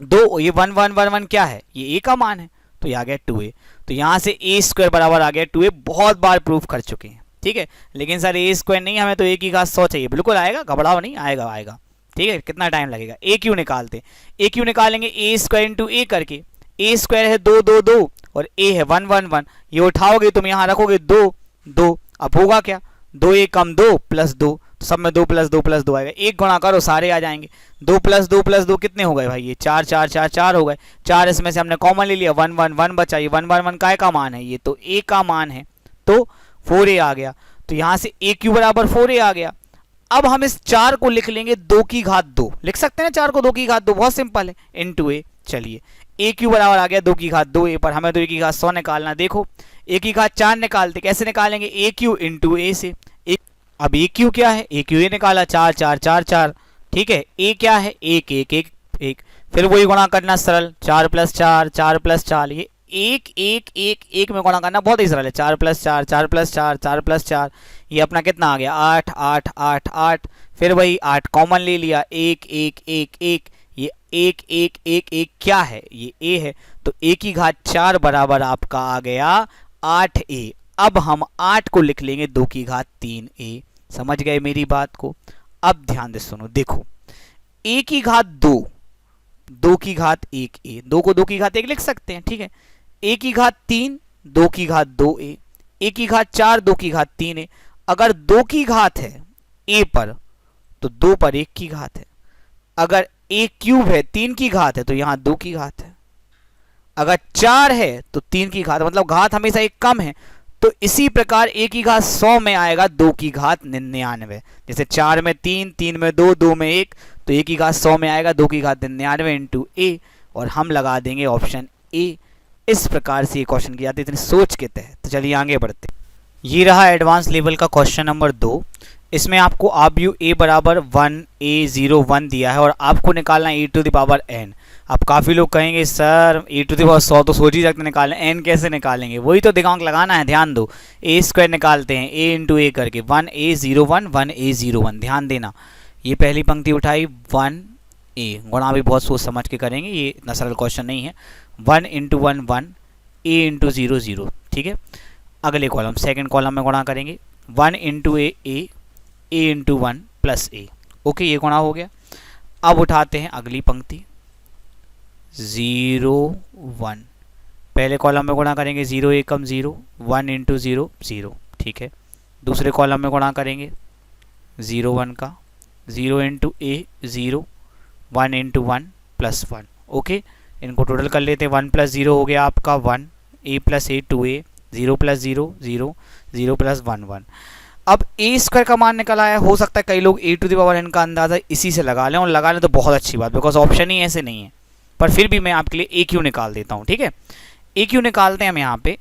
2 ये 1 1 1 1 क्या है, ये a का मान है, तो ये आ गया 2a। तो यहाँ से a स्क्वायर बराबर आ गया 2a, बहुत बार प्रूफ कर चुके हैं। ठीक है, लेकिन सर a स्क्वायर नहीं, हमें तो a की घात 100 चाहिए। बिल्कुल आएगा, घबराओ नहीं, आएगा आएगा। ठीक है, कितना टाइम लगेगा, ए क्यू निकालते, ए क्यू निकालेंगे ए स्क्वायर इंटू ए करके। ए स्क्वायर है 2 2 2 और ए है 1 1 1, ये उठाओगे तुम यहाँ रखोगे 2 2, अब होगा क्या, 2 1 कम 2 + 2, तो सब में 2 + 2 + 2 आएगा। एक गुणा करो सारे आ जाएंगे, 2 + 2 + 2 कितने हो गए भाई, ये 4 4 4 4 हो गए। 4 इसमें से हमने कॉमन ले लिया, 1 1 1 बचा, ये 1 1 1 काय का मान है, ये तो a का मान है, तो 4a आ गया। तो यहाँ से a क्यू बराबर 4a आ गया। अब हम इस 4 को लिख लेंगे 2 की घात 2, लिख सकते हैं 4 को 2 की घात 2, बहुत सिंपल है, इंटू ए। चलिए ए क्यू बराबर आ गया 2 की घात 2a पर हमें तो ए की घात 100 निकालना। देखो ए की घात 4 निकालते, कैसे निकालेंगे, ए क्यू इंटू ए से। अब ए क्यू क्या है, ए क्यू ए निकाला 4 4 4 4, ठीक है। ए क्या है, 1 1 1 1, फिर वही गुणा करना सरल, 4 प्लस 4 4 प्लस 4, ये 1 1 1 1 में गुणा करना बहुत ही सरल है। 4 प्लस 4 4 प्लस 4 4 प्लस 4, ये अपना कितना आ गया 8 8 8 8, फिर वही 8 कॉमन ले लिया, 1 1 1 1, ये 1 1 1 1 क्या है, ये ए है, तो ए की घात 4 बराबर आपका आ गया 8a। अब हम 8 को लिख लेंगे 2 की घात 3a। समझ गए मेरी बात को। अब ध्यान से सुनो, देखो ए की घात 2 2 की घात 1a, 2 को 2 की घात 1 लिख सकते हैं, ठीक है। ए की घात 3 2 की घात 2a, ए की घात 4 2 की घात 3a। अगर 2 की घात है ए पर तो 2 पर 1 की घात है, अगर ए क्यूब है 3 की घात है तो यहां 2 की घात है, अगर 4 है तो 3 की घात, मतलब घात हमेशा एक कम है। तो इसी प्रकार ए की घात 100 में आएगा 2 की घात 99, जैसे 4 में 3 3 में 2 2 में 1, तो ए की घात 100 में आएगा 2 की घात 99 इंटू ए, और हम लगा देंगे ऑप्शन ए। इस प्रकार से ये क्वेश्चन किया जाता है इतनी सोच के तहत। तो चलिए आगे बढ़ते। ये रहा एडवांस लेवल का क्वेश्चन नंबर 2। इसमें आपको आब्यू ए बराबर 1a01 दिया है और आपको निकालना है e to the power n। अब काफ़ी लोग कहेंगे sir e to the power 100 तो सोच ही सकते निकालें, n कैसे निकालेंगे, वही तो दिमाग लगाना है। ध्यान दो, ए स्क्वायर निकालते हैं a इंटू ए करके, 1a01 1a01, ध्यान देना। ये पहली पंक्ति उठाई 1a, गुणा भी बहुत सोच समझ के करेंगे, ये इतना सरल क्वेश्चन नहीं है। 1 इंटू 1 1, a इंटू 0 0, ठीक है। अगले कॉलम सेकेंड कॉलम में गुणा करेंगे 1 इंटू ए इंटू 1 प्लस ए, ओके, ये गुणा हो गया। अब उठाते हैं अगली पंक्ति 0 1, पहले कॉलम में गुणा करेंगे 0 एकम 0, 1 इंटू 0 0, ठीक है। दूसरे कॉलम में गुणा करेंगे 0 1 का, 0 इंटू ए 0, 1 इंटू 1 प्लस 1, ओके। इनको टोटल कर लेते हैं, 1 प्लस 0 हो गया आपका 1, ए प्लस ए 2a, 0 प्लस 0 0, 0 प्लस 1 1। अब ए स्क्वायर का मान निकल आया। हो सकता है कई लोग ए टू द पावर n का अंदाज़ा इसी से लगा लें, और लगा लें तो बहुत अच्छी बात, बिकॉज ऑप्शन ही ऐसे नहीं है, पर फिर भी मैं आपके लिए ए क्यू निकाल देता हूँ, ठीक है। ए क्यू निकालते हैं हम यहाँ पे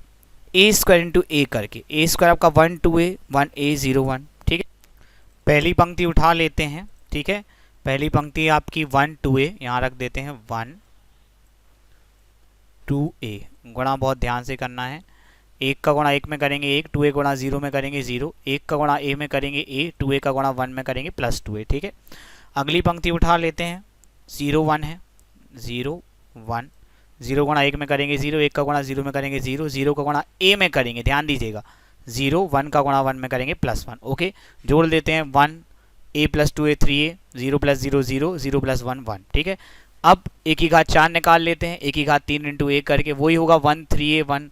ए स्क्वायर इंटू ए करके, ए स्क्वायर आपका 1 2a 1a01, ठीक है। पहली पंक्ति उठा लेते हैं, ठीक है। पहली पंक्ति आपकी 1 2a, यहाँ रख देते हैं 1 2a, गुणा बहुत ध्यान से करना है। 1 का गुणा 1 में करेंगे 1, 2a गुणा 0 में करेंगे 0, 1 का गुणा a में करेंगे a, 2a का गुणा 1 में करेंगे प्लस 2a, ठीक है। अगली पंक्ति उठा लेते हैं 0 1 है, 0 1, 0 गुणा 1 में करेंगे 0, 1 का गुणा 0 में करेंगे 0, 0 का गुणा a में करेंगे, ध्यान दीजिएगा 0, 1 का गुणा 1 में करेंगे प्लस 1, ओके। जोड़ देते हैं 1 a plus 2a 3a, 0 plus 0 0, 0 plus 1 1, ठीक है। अब ए की घात 4 निकाल लेते हैं, ए की घात 3 इंटू ए करके, वही होगा 1 3a 1,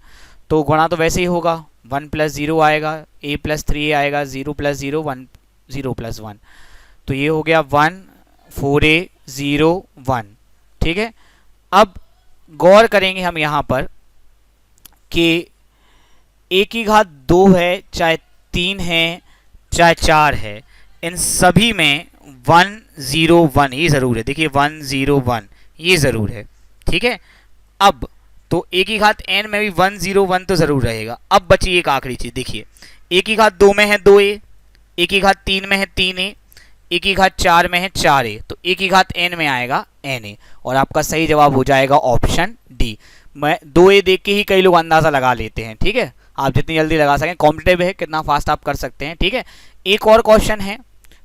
तो गुणा तो वैसे ही होगा, 1 प्लस 0 आएगा, a प्लस 3a आएगा, 0 प्लस 0 1, 0 प्लस 1, तो ये हो गया 1 4a 0 1, ठीक है। अब गौर करेंगे हम यहाँ पर कि a की घात 2 है, चाहे 3 है, चाहे 4 है, इन सभी में 1 0 1 ये ज़रूर है। देखिए 1 0 1 ये ज़रूर है, ठीक है। अब तो ए की घात n में भी 1 0 1 तो ज़रूर रहेगा। अब बची एक आखिरी चीज़, देखिए ए की घात 2 में है 2a, ए की घात 3 में है 3a, ए की घात 4 में है 4a, तो ए की घात n में आएगा na, और आपका सही जवाब हो जाएगा ऑप्शन डी। मैं 2a देख के ही कई लोग अंदाज़ा लगा लेते हैं, ठीक है। आप जितनी जल्दी लगा सकें, कॉम्पिटेटिव है, कितना फास्ट आप कर सकते हैं, ठीक है। एक और क्वेश्चन है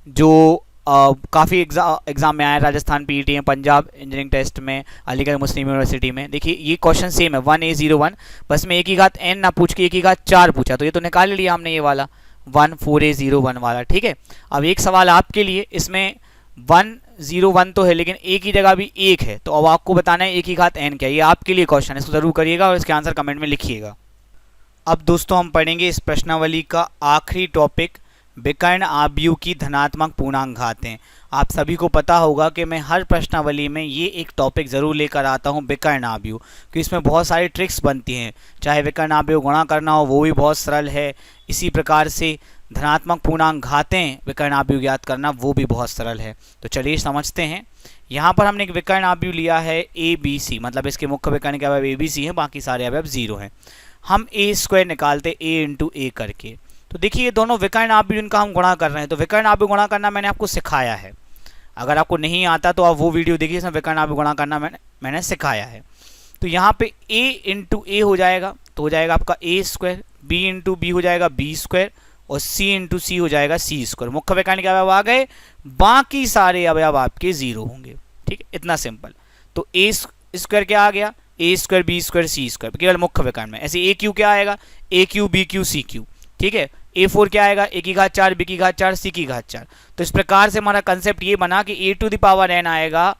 जो काफ़ी एग्जाम में आया, राजस्थान पीईटी में, पंजाब इंजीनियरिंग टेस्ट में, अलीगढ़ मुस्लिम यूनिवर्सिटी में। देखिए ये क्वेश्चन सेम है, 1a01, बस में ए की घात n ना पूछ के ए की घात 4 पूछा, तो ये तो निकाल लिया हमने ये वाला 1 4a01 वाला, ठीक है। अब एक सवाल आपके लिए, इसमें 1 0 1 तो है, लेकिन ए की जगह भी 1 है, तो अब आपको बताना है ए की घात n क्या है। ये आपके लिए क्वेश्चन है, इसको ज़रूर करिएगा और इसके आंसर कमेंट में लिखिएगा। अब दोस्तों हम पढ़ेंगे इस प्रश्नावली का आखिरी टॉपिक, विकर्ण आव्यूह की धनात्मक पूर्णांक घातें। आप सभी को पता होगा कि मैं हर प्रश्नावली में ये एक टॉपिक ज़रूर लेकर आता हूँ, विकर्ण आव्यूह, क्योंकि इसमें बहुत सारी ट्रिक्स बनती हैं। चाहे विकर्ण आव्यूह गुणा करना हो वो भी बहुत सरल है, इसी प्रकार से धनात्मक पूर्णांक घातें विकर्ण आव्यूह ज्ञात करना वो भी बहुत सरल है। तो चलिए समझते हैं। यहाँ पर हमने एक विकर्ण आव्यूह लिया है ए बी सी, मतलब इसके मुख्य विकर्ण के अवयव ए बी सी हैं, बाकी सारे अवयव 0 हैं। हम ए स्क्वायर निकालते ए इंटू ए करके। तो देखिए ये दोनों विकर्ण आव्यूह जिनका हम गुणा कर रहे हैं, तो विकर्ण आव्यूह गुणा करना मैंने आपको सिखाया है। अगर आपको नहीं आता तो आप वो वीडियो देखिए, इसमें विकर्ण आव्यूह गुणा करना मैंने सिखाया है। तो यहाँ पे a इंटू ए हो जाएगा, तो हो जाएगा आपका ए स्क्वायर, b इंटू बी हो जाएगा बी स्क्वायर, और c इंटू सी हो जाएगा सी स्क्वायर। मुख्य विकर्ण के अवयव आ गए, बाकी सारे अवयव आपके 0 होंगे। ठीक है, इतना सिंपल। तो ए स्क्वायर क्या आ गया, A square B square C square, केवल मुख्य विकर्ण में। ऐसे ए क्यू क्या आएगा, A cube B cube C cube. ठीक है, a4 क्या आएगा, a की घात 4 b की घात 4 c की घात 4। तो इस प्रकार से हमारा कंसेप्ट ये बना कि a to the power n आएगा,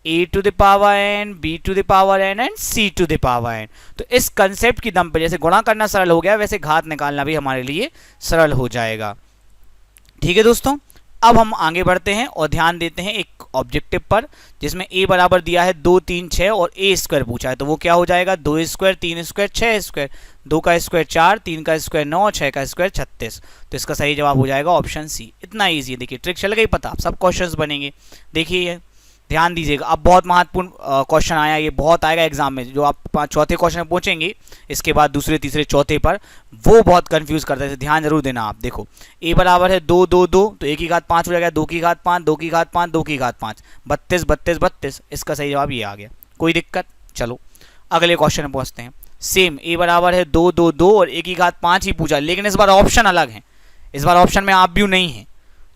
a to the power n, b to the power n and c to the power n। तो इस कंसेप्ट की दम पे जैसे गुणा करना सरल हो गया, वैसे घात निकालना भी हमारे लिए सरल हो जाएगा। ठीक है दोस्तों, अब हम आगे बढ़ते हैं और ध्यान देते हैं एक ऑब्जेक्टिव पर, जिसमें a बराबर दिया है 2 3 6 और a स्क्वायर पूछा है। तो वो क्या हो जाएगा, 2 स्क्वायर 3 स्क्वायर 6 स्क्वायर, 2 का स्क्वायर 4, 3 का स्क्वायर 9, 6 का स्क्वायर 36। तो इसका सही जवाब हो जाएगा ऑप्शन सी। इतना ईजी है, देखिए ट्रिक चल गई पता, सब क्वेश्चंस बनेंगे। देखिए ध्यान दीजिएगा, अब बहुत महत्वपूर्ण क्वेश्चन आया, ये बहुत आएगा एग्जाम में। जो आप चौथे क्वेश्चन में पहुंचेंगे, इसके बाद दूसरे तीसरे चौथे पर, वो बहुत कंफ्यूज करते हैं, ध्यान जरूर देना आप। देखो a बराबर है 2 2 2, तो a की घात 5 हो जाएगा, 2 की घात 5, 2 की घात 5, 2 की घात 5, 32 32 32। इसका सही जवाब ये आ गया। कोई दिक्कत? चलो अगले क्वेश्चन में पहुंचते हैं। सेम a बराबर है 2 2 2 और a की घात 5 ही पूछा, लेकिन इस बार ऑप्शन अलग है। इस बार ऑप्शन में आव्यूह नहीं है,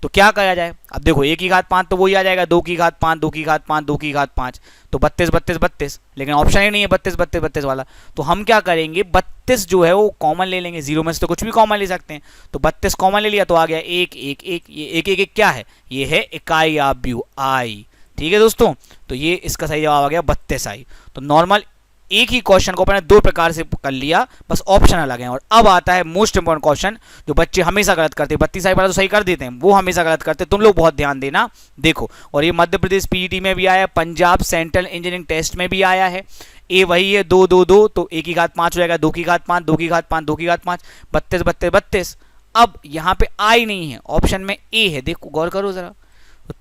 तो क्या करा जाए। अब देखो a की घात 5 तो वही आ जाएगा, 2 की घात 5, 2 की घात 5, 2 की घात 5, तो 32 32 32, लेकिन ऑप्शन ही नहीं है 32 32 32 वाला। तो हम क्या करेंगे, 32 जो है वो कॉमन ले लेंगे, 0 में से तो कुछ भी कॉमन ले सकते हैं। तो 32 कॉमन ले लिया तो आ गया 1 1 1। ये 1 1 1 क्या है, ये है इकाई आव्यूह आई। ठीक है दोस्तों, तो ये इसका सही जवाब आ गया 32 आई। तो नॉर्मल एक ही क्वेश्चन को अपने दो प्रकार से कर लिया, बस ऑप्शन अलग हैं। और अब आता है मोस्ट इंपॉर्टेंट क्वेश्चन, जो बच्चे हमेशा गलत करते हैं। 32 आई वाला तो सही कर देते हैं, वो हमेशा गलत करते हैं। तुम लोग बहुत ध्यान देना, देखो। और ये मध्य प्रदेश पीईटी में भी आया, पंजाब सेंट्रल इंजीनियरिंग टेस्ट में भी आया है। ए वही है 2 2 2, तो ए की घात 5 हो जाएगा, 2 की घात 5, 2 की घात 5, 2 की घात 5, 32 32 32। अब यहाँ पे आई नहीं है, ऑप्शन में ए है। देखो गौर करो जरा,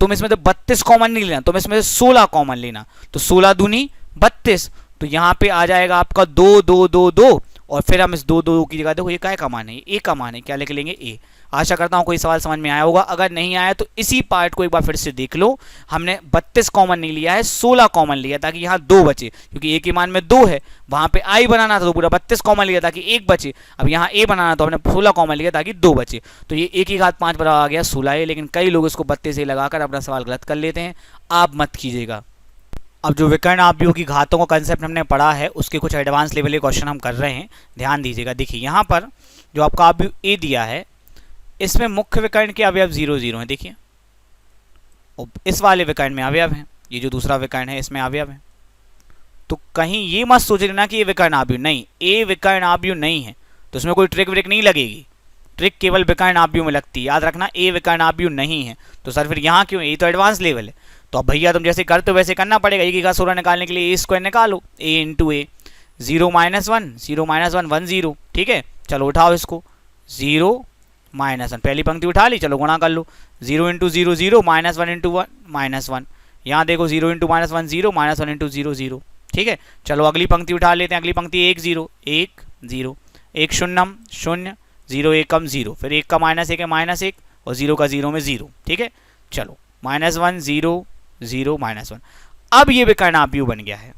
तुम इसमें तो 32 कॉमन नहीं लेना, तुम इसमें 16 कॉमन लेना। तो 16 दूनी 32, तो यहाँ पे आ जाएगा आपका 2 2 2 2, और फिर हम इस 2 2 की जगह देखो ये क्या का मान है, ए का मान है, क्या लिख लेंगे ए। आशा करता हूँ कोई सवाल समझ में आया होगा। अगर नहीं आया तो इसी पार्ट को एक बार फिर से देख लो। हमने 32 कॉमन नहीं लिया है, 16 कॉमन लिया ताकि यहाँ 2 बचे, क्योंकि ए के मान में 2 है। वहाँ पे आई बनाना था तो पूरा 32 कॉमन लिया ताकि 1 बचे। अब यहाँ ए बनाना तो हमने 16 कॉमन लिया ताकि 2 बचे। तो ये ए की घात 5 बराबर आ गया 16 है, लेकिन कई लोग इसको 32 से लगाकर अपना सवाल गलत कर लेते हैं, आप मत कीजिएगा। अब जो विकर्ण आव्यूह की घातों का कंसेप्ट हमने पढ़ा है, उसके कुछ एडवांस लेवल के क्वेश्चन हम कर रहे हैं, ध्यान दीजिएगा। देखिए यहाँ पर जो आपका आव्यूह ए दिया है, इसमें मुख्य विकर्ण के अवयव 0 0 हैं। देखिए इस वाले विकर्ण में अवयव हैं, ये जो दूसरा विकर्ण है इसमें अवयव हैं। तो कहीं ये मत सोच लेना कि ये विकर्ण आव्यूह नहीं, ए विकर्ण आव्यूह नहीं है, तो इसमें कोई ट्रिक व्रिक नहीं लगेगी। ट्रिक केवल विकर्ण आव्यूह में लगती है, याद रखना। ए विकर्ण आव्यूह नहीं है, तो सर फिर यहाँ क्यों, ये तो एडवांस लेवल है। तो अब भैया तुम जैसे करते हो वैसे करना पड़ेगा। ए की घात 16 निकालने के लिए ए स्क्वायर निकालो, ए इंटू ए, 0 -1 0 -1 1 0। ठीक है, चलो उठाओ इसको, 0 -1, पहली पंक्ति उठा ली, चलो गुणा कर लो। 0 इंटू 0 0, -1 इंटू 1 -1। यहाँ देखो 0 इंटू -1 0, -1 इंटू 0 0। ठीक है, चलो अगली पंक्ति उठा लेते हैं। अगली पंक्ति 1 0 1 0, 1 शून्यम 0, 0 एकम 0, फिर 1 का -1 है -1, और 0 का 0 में 0। ठीक है, चलो -1 0 0 -1। अब ये विकर्ण आव्यूह बन गया है।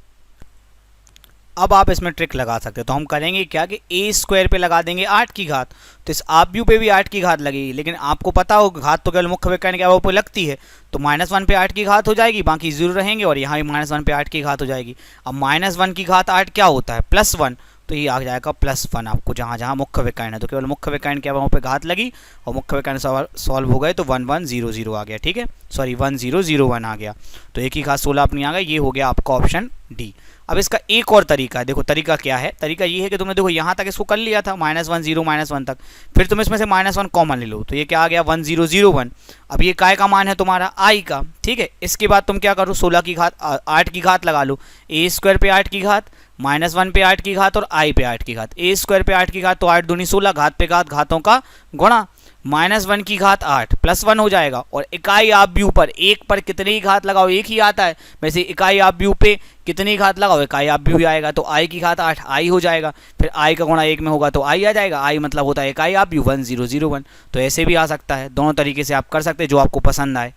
अब आप इसमें ट्रिक लगा सकते हो। तो हम करेंगे क्या कि ए स्क्वायर पे लगा देंगे 8 की घात, तो इस आव्यूह पे भी 8 की घात लगेगी। लेकिन आपको पता हो घात तो केवल मुख्य विकर्ण के अवयव पे लगती है, तो -1 पे 8 की घात हो जाएगी, बाकी 0 रहेंगे, और यहाँ भी -1 पे 8 की घात हो जाएगी। अब -1 की घात 8 क्या होता है, +1, तो ये आ जाएगा +1 आपको जहाँ जहाँ मुख्य विकर्ण है। तो केवल मुख्य विकर्ण के अवयवों पे घात लगी और मुख्य विकर्ण सॉल्व हो गए, तो 1 1 0 0 आ गया। ठीक है, सॉरी 1 0 0 1 आ गया। तो एक ही घात 16 अपनी आ गई, ये हो गया आपका ऑप्शन डी। अब इसका एक और तरीका है, देखो तरीका क्या है। तरीका ये है कि तुमने देखो यहाँ तक इसको कर लिया था, -1 0 -1 तक, फिर तुम इसमें से -1 कॉमन ले लो, तो ये क्या आ गया 1 0 0 1। अब ये काय का मान है तुम्हारा, आई का। ठीक है, इसके बाद तुम क्या करो, 16 की घात 8 की घात लगा लो, ए स्क्वायर पे 8 की घात, -1 पे 8 की घात, और आई पे 8 की घात। ए स्क्वायर पे 8 की घात तो 8 दूनी 16, घात पे घात, घातों का गुणा। -1 की घात 8 +1 हो जाएगा। और इकाई आव्यूह पर 1 पर कितने की घात लगाओ, 1 ही आता है। वैसे इकाई आव्यूह पे कितनी घात लगाओ, इकाई आव्यूह ही आएगा। तो i की घात 8 i हो जाएगा। फिर i का गुणा 1 में होगा तो i आ जाएगा। i मतलब होता है इकाई आव्यूह 1001। तो ऐसे भी आ सकता है, दोनों तरीके से आप कर सकते हैं, जो आपको पसंद आए।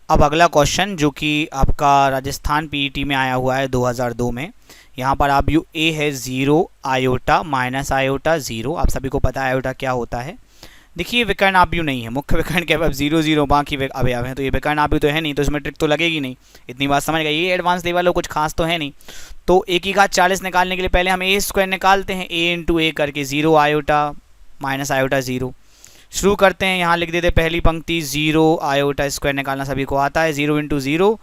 अब अगला क्वेश्चन जो कि आपका राजस्थान पीईटी में आया हुआ है 2002 में। यहाँ पर आव्यूह a है 0 आयोटा माइनस आयोटा 0। आप सभी को पता है आयोटा क्या होता है। देखिए विकर्ण आव्यूह नहीं है, मुख्य विकर्ण के अब 0 0 बाकी अवयव हैं, तो ये विकर्ण आव्यूह तो है नहीं, तो इसमें ट्रिक तो लगेगी नहीं। इतनी बात समझ गए, ये एडवांस लेवल हो, कुछ खास तो है नहीं। तो a की घात 40 निकालने के लिए पहले हम a² निकालते हैं, a इंटू a करके 0 आयोटा माइनस आयोटा 0। शुरू करते हैं, यहाँ लिख देते पहली पंक्ति 0 आयोटा स्क्वायर निकालना सभी को आता है। 0 into 0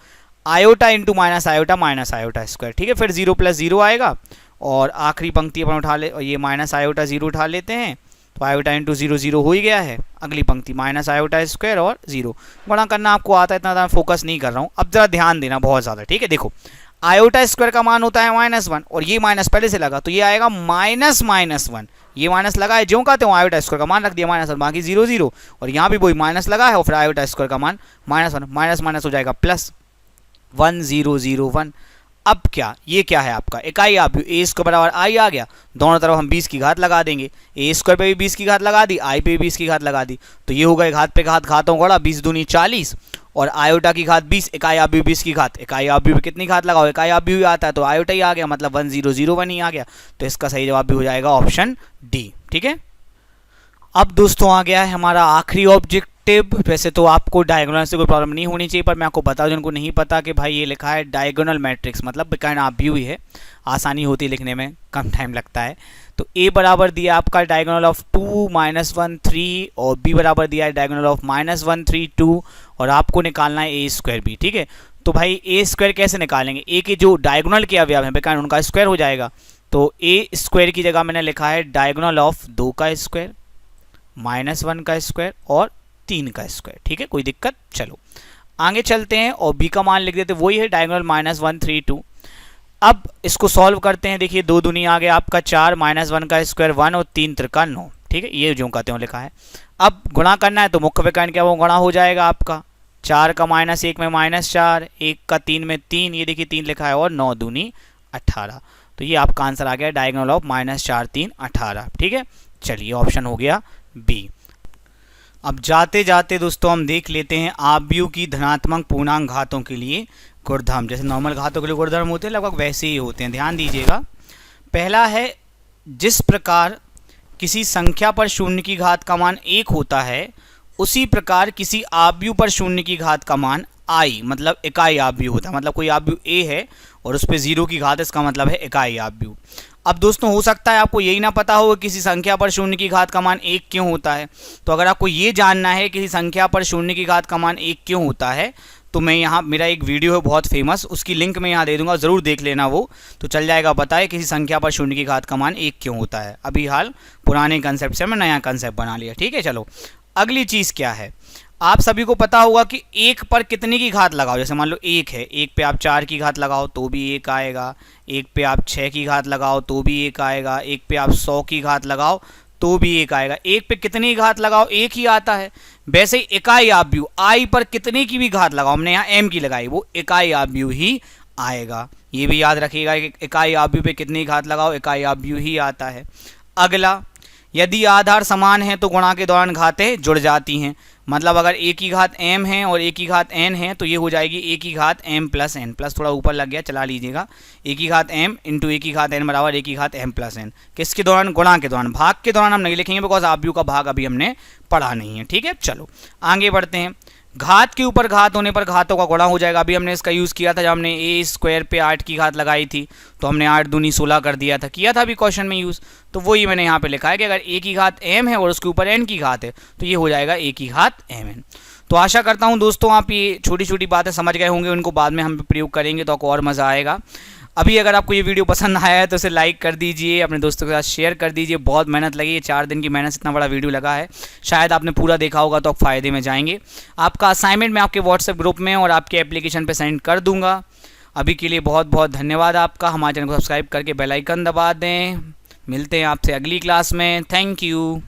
iota into minus iota square, ठीक है। फिर 0 + 0 आएगा और आखिरी पंक्ति अपन उठा ले, ये माइनस आयोटा 0 उठा लेते हैं, तो आयोटा इंटू 0 0 हो ही गया है। अगली पंक्ति माइनस आयोटा स्क्वायर और 0। गुणा करना आपको आता है, इतना ज़्यादा फोकस नहीं कर रहा हूँ। अब जरा ध्यान देना बहुत ज़्यादा, ठीक है। देखो आयोटा स्क्वायर का मान होता है -1 और ये माइनस पहले से लगा, तो ये आएगा -1। ये माइनस लगा है, ज्यों का त्यों आयोटा स्क्वायर का मान रख दिया -1, बाकी 0 0। और यहाँ भी वही माइनस लगा है और फिर आयोटा स्क्वायर का मान -1, माइनस माइनस हो जाएगा प्लस 1001। अब क्या, ये क्या है आपका इकाई आव्यूह, a² बराबर i आ गया। दोनों तरफ हम 20 की घात लगा देंगे, a² पे भी 20 की घात लगा दी, i पे भी 20 की घात लगा दी, तो ये हो गए घात पे घात, घातों गड़ा 20 दूनी 40 और आयोटा की घात 20, इकाई आव्यूह 20 की घात। इकाई आव्यूह पे कितनी घात लगाओ, इकाई आव्यूह ही आता है, तो आयोटा ही आ गया, मतलब 1001 ही आ गया। तो इसका सही जवाब भी हो जाएगा ऑप्शन डी, ठीक है। अब दोस्तों आ गया है हमारा आखिरी ऑब्जेक्टिव। वैसे तो आपको डायगोनल से कोई प्रॉब्लम नहीं होनी चाहिए, पर मैं आपको बता दूं जिनको नहीं पता कि भाई ये लिखा है डायगोनल मैट्रिक्स, मतलब विकर्ण आव्यूह ही है, आसानी होती है लिखने में, कम टाइम लगता है। तो a बराबर दिया आपका डायगोनल ऑफ 2 -1 3 और b बराबर दिया है डायगोनल ऑफ -1 3 2 और आपको निकालना है a² भी, ठीक है। तो भाई a² कैसे निकालेंगे, a के जो डायगोनल के अवयव हैं विकर्ण उनका स्क्वायर हो जाएगा। तो a² की जगह मैंने लिखा है डायगोनल ऑफ 2 का स्क्वायर -1 का स्क्वायर और 3 का स्क्वायर, ठीक है। कोई दिक्कत, चलो आगे चलते हैं और b का मान लिख देते, वही है डायगोनल -1 3 2। अब इसको सॉल्व करते हैं। देखिए 2 दूनी आ गया आपका 4, -1 का स्क्वायर 1 और 3 त्रिका 9, ठीक है। ये जो कहते हो लिखा है। अब गुणा करना है तो मुख्य विकर्ण क्या वो गुणा हो जाएगा आपका, 4 का -1 में -4, 1 का 3 में 3, ये देखिए 3 लिखा है और 9 दूनी 18। तो ये आपका आंसर आ गया डायगोनल ऑफ -4 3 18, ठीक है। चलिए ऑप्शन हो गया बी। अब जाते जाते दोस्तों हम देख लेते हैं आव्यूह की धनात्मक पूर्णांक घातों के लिए गुणधर्म। जैसे नॉर्मल घातों के लिए गुणधर्म होते हैं लगभग वैसे ही होते हैं, ध्यान दीजिएगा। पहला है, जिस प्रकार किसी संख्या पर शून्य की घात का मान 1 होता है उसी प्रकार किसी आव्यूह पर शून्य की घात का मान i, मतलब इकाई आव्यूह होता है। मतलब कोई आव्यूह a है और उस पर 0 की घात, इसका मतलब है इकाई आव्यूह। अब दोस्तों हो सकता है आपको यही ना पता हो किसी संख्या पर शून्य की घात का मान 1 क्यों होता है। तो अगर आपको ये जानना है किसी संख्या पर शून्य की घात का मान 1 क्यों होता है, तो मैं यहाँ, मेरा एक वीडियो है बहुत फेमस, उसकी लिंक मैं यहाँ दे दूंगा, ज़रूर देख लेना, वो तो चल जाएगा पता है किसी संख्या पर शून्य की घात का मान 1 क्यों होता है। अभी हाल पुराने कंसेप्ट से मैं नया कंसेप्ट बना लिया, ठीक है। चलो अगली चीज़ क्या है, आप सभी को पता होगा कि 1 पर कितने की घात लगाओ। जैसे मान लो 1 है, 1 पे आप 4 की घात लगाओ तो भी 1 आएगा, 1 पे आप 6 की घात लगाओ तो भी 1 आएगा, 1 पे आप 100 की घात लगाओ तो भी 1 आएगा। 1 पे कितनी घात लगाओ 1 ही आता है। वैसे ही इकाई आव्यूह i पर कितने की भी घात लगाओ, हमने यहाँ m की लगाई, वो इकाई आव्यूह ही आएगा। ये भी याद रखिएगा कि इकाई आव्यूह पे कितनी घात लगाओ इकाई आव्यूह ही आता है। अगला, यदि आधार समान है तो गुणा के दौरान घातें जुड़ जाती हैं। मतलब अगर a की घात m है और a की घात n है तो ये हो जाएगी a की घात m प्लस n, प्लस थोड़ा ऊपर लग गया, चला लीजिएगा। a की घात m इंटू a की घात n बराबर a की घात m प्लस n। किसके दौरान, गुणा के दौरान। भाग के दौरान हम नहीं लिखेंगे बिकॉज आव्यूह का भाग अभी हमने पढ़ा नहीं है, ठीक है। चलो आगे बढ़ते हैं। घात के ऊपर घात होने पर घातों का गुणा हो जाएगा। अभी हमने इसका यूज़ किया था जब हमने a² पे 8 की घात लगाई थी, तो हमने 8 दूनी 16 कर दिया था, किया था अभी क्वेश्चन में यूज़। तो वही मैंने यहाँ पे लिखा है कि अगर a की घात m है और उसके ऊपर n की घात है तो ये हो जाएगा a की घात mn। तो आशा करता हूँ दोस्तों आप ये छोटी छोटी बातें समझ गए होंगे, उनको बाद में हम प्रयोग करेंगे तो आपको और मज़ा आएगा। अभी अगर आपको ये वीडियो पसंद आया है तो इसे लाइक कर दीजिए, अपने दोस्तों के साथ शेयर कर दीजिए। बहुत मेहनत लगी है, 4 दिन की मेहनत से इतना बड़ा वीडियो लगा है, शायद आपने पूरा देखा होगा तो आप फ़ायदे में जाएंगे। आपका असाइनमेंट मैं आपके व्हाट्सएप ग्रुप में और आपके एप्लीकेशन पे सेंड कर दूंगा। अभी के लिए बहुत बहुत धन्यवाद आपका। हमारे चैनल को सब्सक्राइब करके बेल आइकन दबा दें। मिलते हैं आपसे अगली क्लास में। Thank you.